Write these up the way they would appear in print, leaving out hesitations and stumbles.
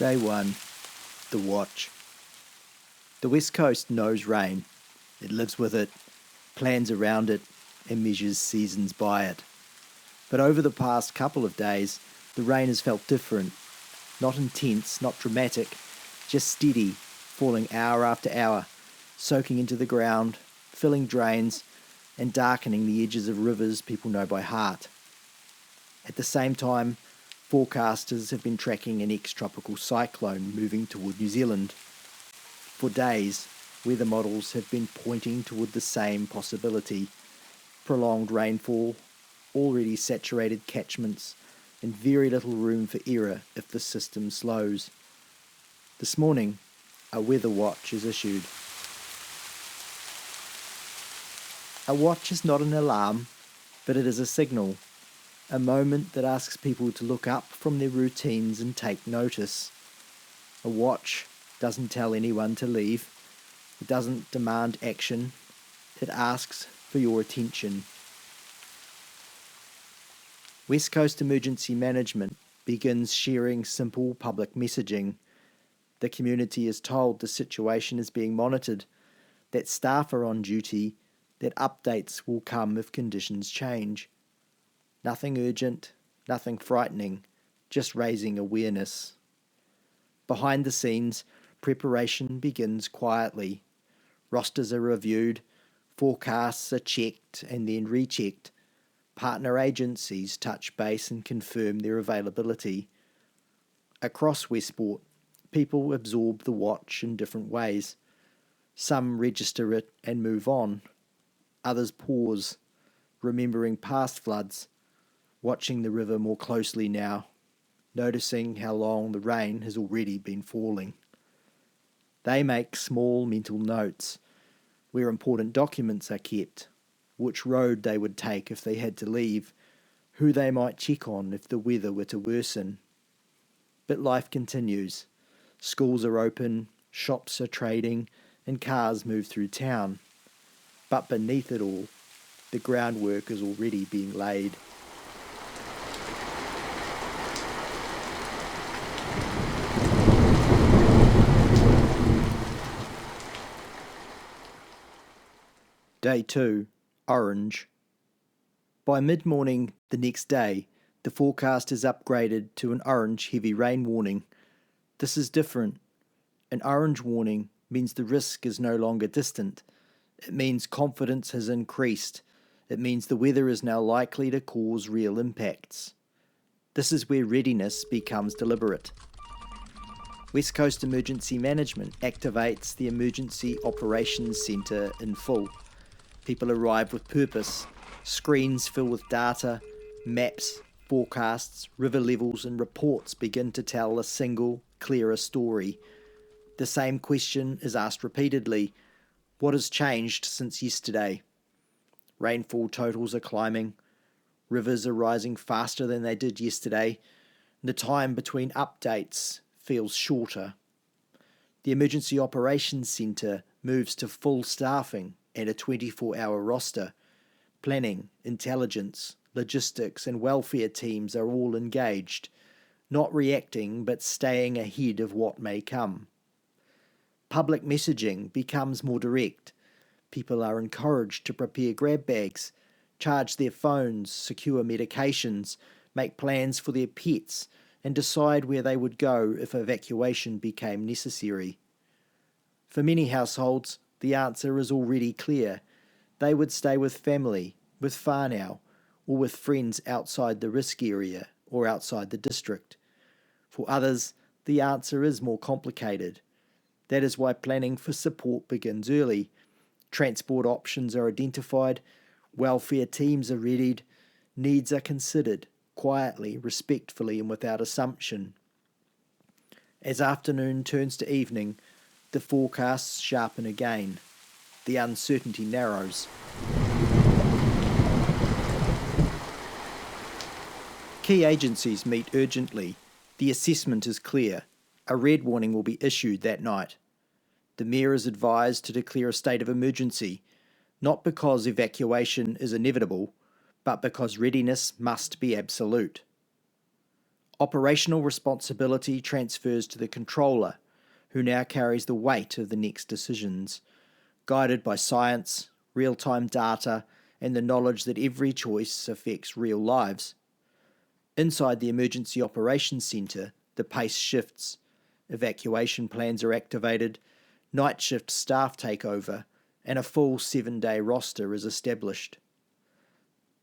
Day 1. The Watch. The West Coast knows rain. It lives with it, plans around it, and measures seasons by it. But over the past couple of days, the rain has felt different. Not intense, not dramatic, just steady, falling hour after hour, soaking into the ground, filling drains, and darkening the edges of rivers people know by heart. At the same time, forecasters have been tracking an ex-tropical cyclone moving toward New Zealand. For days, weather models have been pointing toward the same possibility: prolonged rainfall, already saturated catchments, and very little room for error if the system slows. This morning, a weather watch is issued. A watch is not an alarm, but it is a signal, a moment that asks people to look up from their routines and take notice. A watch doesn't tell anyone to leave. It doesn't demand action. It asks for your attention. West Coast Emergency Management begins sharing simple public messaging. The community is told the situation is being monitored, that staff are on duty, that updates will come if conditions change. Nothing urgent, nothing frightening, just raising awareness. Behind the scenes, preparation begins quietly. Rosters are reviewed, forecasts are checked and then rechecked. Partner agencies touch base and confirm their availability. Across Westport, people absorb the watch in different ways. Some register it and move on. Others pause, remembering past floods, watching the river more closely now, noticing how long the rain has already been falling. They make small mental notes, where important documents are kept, which road they would take if they had to leave, who they might check on if the weather were to worsen. But life continues. Schools are open, shops are trading, and cars move through town. But beneath it all, the groundwork is already being laid. Day 2. Orange. By mid-morning the next day, the forecast is upgraded to an orange heavy rain warning. This is different. An orange warning means the risk is no longer distant. It means confidence has increased. It means the weather is now likely to cause real impacts. This is where readiness becomes deliberate. West Coast Emergency Management activates the Emergency Operations Centre in full. People arrive with purpose. Screens fill with data, maps, forecasts, river levels, and reports begin to tell a single, clearer story. The same question is asked repeatedly: what has changed since yesterday? Rainfall totals are climbing. Rivers are rising faster than they did yesterday. The time between updates feels shorter. The Emergency Operations Centre moves to full staffing and a 24-hour roster. Planning, intelligence, logistics, and welfare teams are all engaged, not reacting but staying ahead of what may come. Public messaging becomes more direct. People are encouraged to prepare grab bags, charge their phones, secure medications, make plans for their pets, and decide where they would go if evacuation became necessary. For many households, the answer is already clear. They would stay with family, with whānau, or with friends outside the risk area or outside the district. For others, the answer is more complicated. That is why planning for support begins early. Transport options are identified, welfare teams are readied, needs are considered, quietly, respectfully, and without assumption. As afternoon turns to evening, the forecasts sharpen again. The uncertainty narrows. Key agencies meet urgently. The assessment is clear. A red warning will be issued that night. The Mayor is advised to declare a state of emergency, not because evacuation is inevitable, but because readiness must be absolute. Operational responsibility transfers to the controller, who now carries the weight of the next decisions, guided by science, real-time data, and the knowledge that every choice affects real lives. Inside the Emergency Operations Centre, the pace shifts. Evacuation plans are activated, night shift staff take over, and a full 7-day roster is established.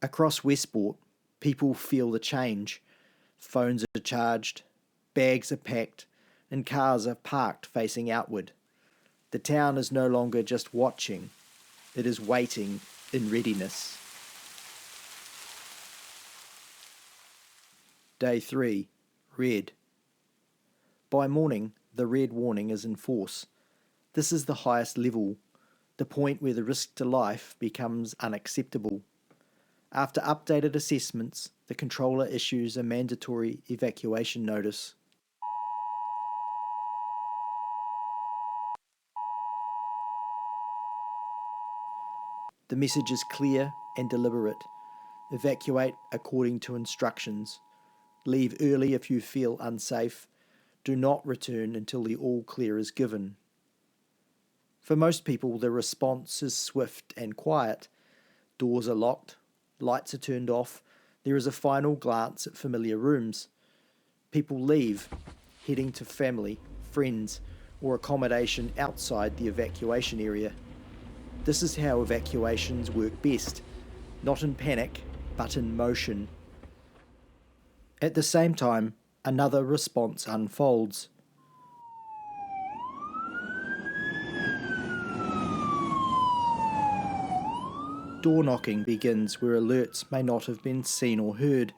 Across Westport, people feel the change. Phones are charged, bags are packed, and cars are parked facing outward. The town is no longer just watching, it is waiting in readiness. Day 3. Red. By morning, the red warning is in force. This is the highest level, the point where the risk to life becomes unacceptable. After updated assessments, the controller issues a mandatory evacuation notice. The message is clear and deliberate. Evacuate according to instructions. Leave early if you feel unsafe. Do not return until the all clear is given. For most people, the response is swift and quiet. Doors are locked, lights are turned off, there is a final glance at familiar rooms. People leave, heading to family, friends, or accommodation outside the evacuation area. This is how evacuations work best, not in panic, but in motion. At the same time, another response unfolds. Door knocking begins where alerts may not have been seen or heard.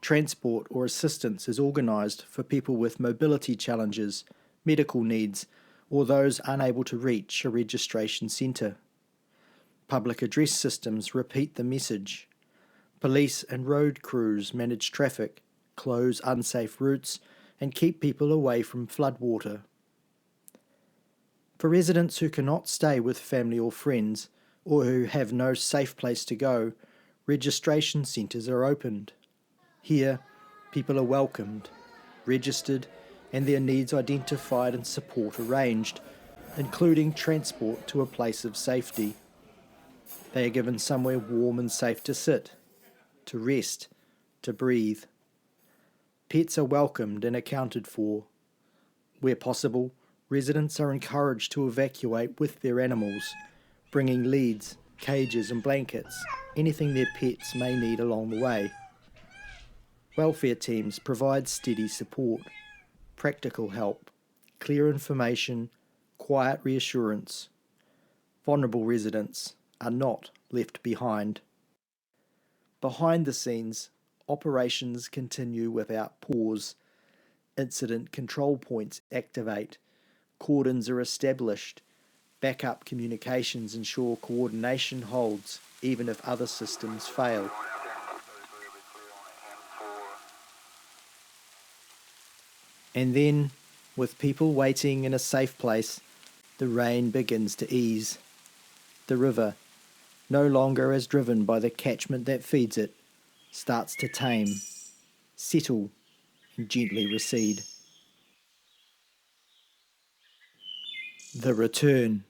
Transport or assistance is organised for people with mobility challenges, medical needs, or those unable to reach a registration centre. Public address systems repeat the message. Police and road crews manage traffic, close unsafe routes, and keep people away from floodwater. For residents who cannot stay with family or friends, or who have no safe place to go, registration centres are opened. Here, people are welcomed, registered, and their needs identified and support arranged, including transport to a place of safety. They are given somewhere warm and safe to sit, to rest, to breathe. Pets are welcomed and accounted for. Where possible, residents are encouraged to evacuate with their animals, bringing leads, cages and blankets, anything their pets may need along the way. Welfare teams provide steady support, practical help, clear information, quiet reassurance. Vulnerable residents are not left behind. Behind the scenes, operations continue without pause. Incident control points activate, cordons are established, backup communications ensure coordination holds even if other systems fail. And then, with people waiting in a safe place, the rain begins to ease. The river, no longer as driven by the catchment that feeds it, starts to tame, settle, and gently recede. The return.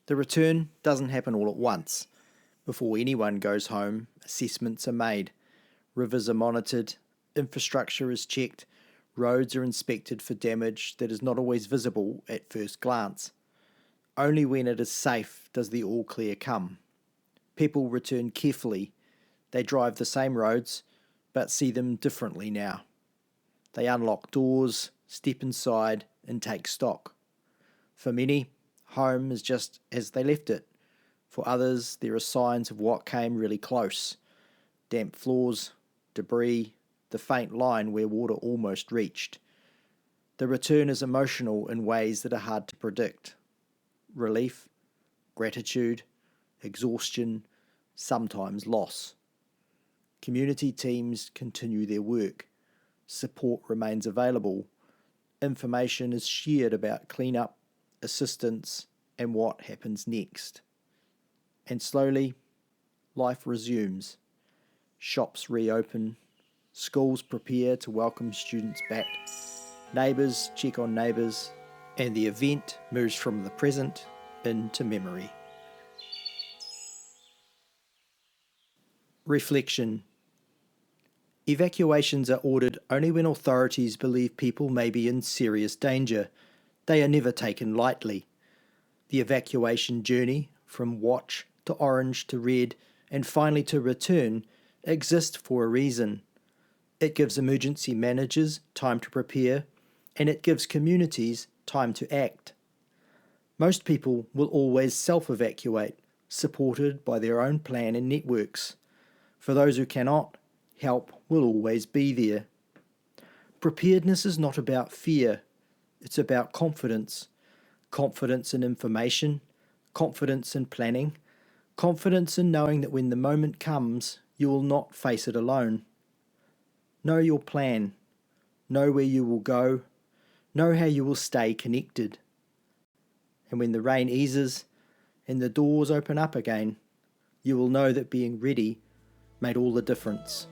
The return doesn't happen all at once. Before anyone goes home, assessments are made, rivers are monitored, infrastructure is checked, roads are inspected for damage that is not always visible at first glance. Only when it is safe does the all clear come. People return carefully. They drive the same roads, but see them differently now. They unlock doors, step inside, and take stock. For many, home is just as they left it. For others, there are signs of what came really close. Damp floors, debris, the faint line where water almost reached. The return is emotional in ways that are hard to predict. Relief, gratitude, exhaustion, sometimes loss. Community teams continue their work. Support remains available. Information is shared about cleanup, assistance, and what happens next. And slowly, life resumes. Shops reopen, Schools prepare to welcome students back. Neighbours check on neighbours, and the event moves from the present into memory. Reflection. Evacuations are ordered only when authorities believe people may be in serious danger. They are never taken lightly. The evacuation journey, from watch to orange to red, and finally to return, exists for a reason. It gives emergency managers time to prepare, and it gives communities time to act. Most people will always self-evacuate, supported by their own plan and networks. For those who cannot, help will always be there. Preparedness is not about fear, it's about confidence. Confidence in information, confidence in planning, confidence in knowing that when the moment comes, you will not face it alone. Know your plan, know where you will go, know how you will stay connected. And when the rain eases and the doors open up again, you will know that being ready made all the difference.